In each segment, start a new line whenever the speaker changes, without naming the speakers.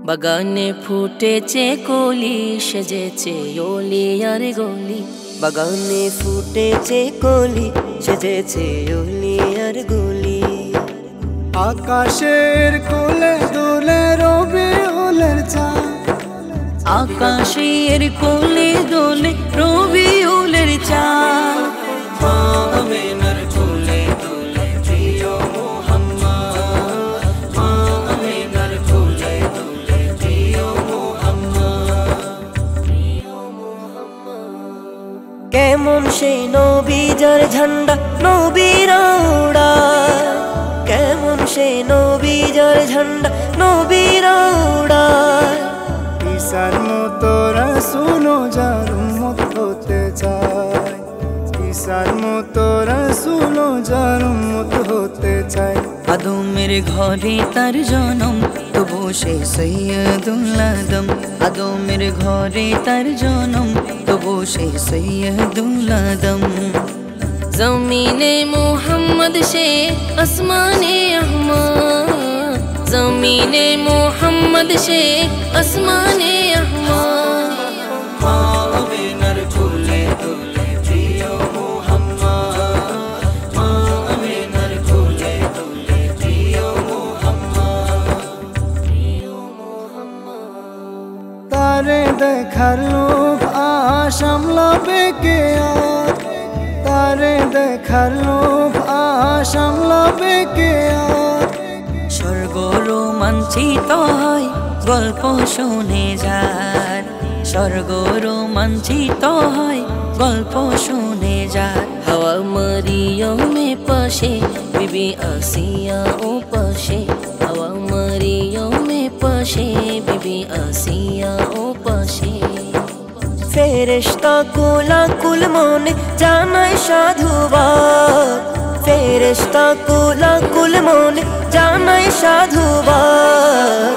বাগানে ফুটেছে কলি, সেজেছে অলি আর গলি।
বাগানে ফুটেছে কলি, সেজেছে অলি আর গলি।
আকাশের কোলে দোলে রবিউলের চাঁদ,
আকাশের কোলে দোলে রবিউলের চাঁদ।
আমিনার কোলে দোলে প্রিয় মুহাম্মদ, মা আমিনার কোলে দোলে প্রিয় মুহাম্মদ, প্রিয় মুহাম্মদ। কেমন সেই নবী যার ঝান্ডা নবীরা উড়ায়, কেমন সেই নবী যার ঝান্ডা নবীরা উড়ায়।
ঈসার মতো রাসূল যার উম্মত হতে চায়, ঈসার মতো রাসূল যার উম্মত হতে চায়।
আদমের ঘরে তার জনম, তবু সে সৈয়দুল আদম। আদমের ঘরে তার জনম, তবু সে সৈয়দুল আদম। জমিনে মুহাম্মদ সে আসমানে আহমদ, জমিনে মুহাম্মদ সে আসমানে আহমদ।
আমিনার কোলে দোলে প্রিয় মুহাম্মদ, মা আমিনার কোলে দোলে প্রিয় মুহাম্মদ, প্রিয় মুহাম্মদ।
তারে দেখার লোভ সামলাবে কে আর, তারে দেখার লোভ সামলাবে কে আর।
স্বর্গ রোমাঞ্চিত হয় গল্প শুনে যার, স্বর্গ রোমাঞ্চিত হয় গল্প শুনে যার। হাওয়া মরিয়মে পাশে, বিবি আসিয়া ও পাশে। হাওয়া মরিয়মে পাশে, বিবি আসিয়া ও পাশে।
ফেরেশতা কুলাকুল মনে জানায় সাধুবাদ, ফেরেশতা কুলাকুল মনে জানায় সাধুবাদ।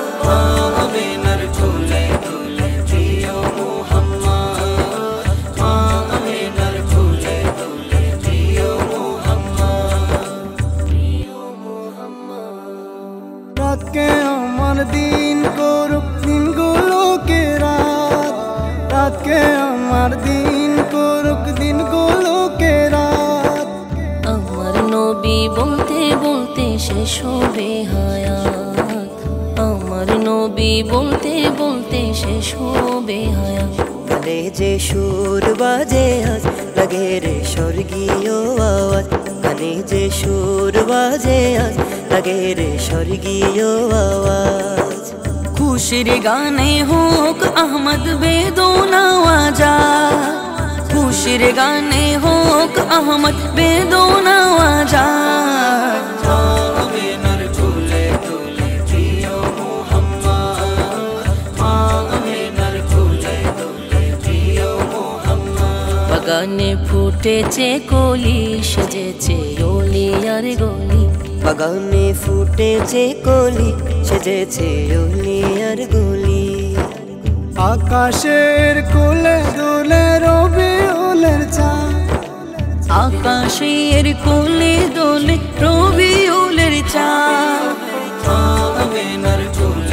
আমিনার কোলে দোলে প্রিয় মুহাম্মদ, মা আমিনার কোলে দোলে প্রিয় মুহাম্মদ, প্রিয় মুহাম্মদ।
রাতকে আমার দিন করুক দিনগুলোকে রাত, রাতকে আমার দিন করুক দিনগুলোকে রাত।
আমার নবী বলতে বলতে শেষ হবে হায়াত, আমার নবী বলতে বলতে শেষ হবে হায়াত।
কানে যে সুর বাজে আজ লাগে রে স্বর্গীয় আওয়াজ, কানে যে সুর বাজে আজ লাগে রে স্বর্গীয় আওয়াজ।
খুশির গানে হোক আহমদ বেদনা আজাদ, খুশির গানে হোক আহমদ বেদনা আজাদ।
আমিনার কোলে দোলে প্রিয় মুহাম্মদ, মা আমিনার কোলে দোলে প্রিয় মুহাম্মদ।
বাগানে ফুটেছে কলি, সেজেছে অলি আর গলি।
বাগানে ফুটেছে কলি, সেজেছে অলি আর গলি।
আকাশের কোলে দোলে রবিউলের চাঁদ,
আকাশের কোলে দোলে রবিউলের চাঁদ।
আমিনার কোলে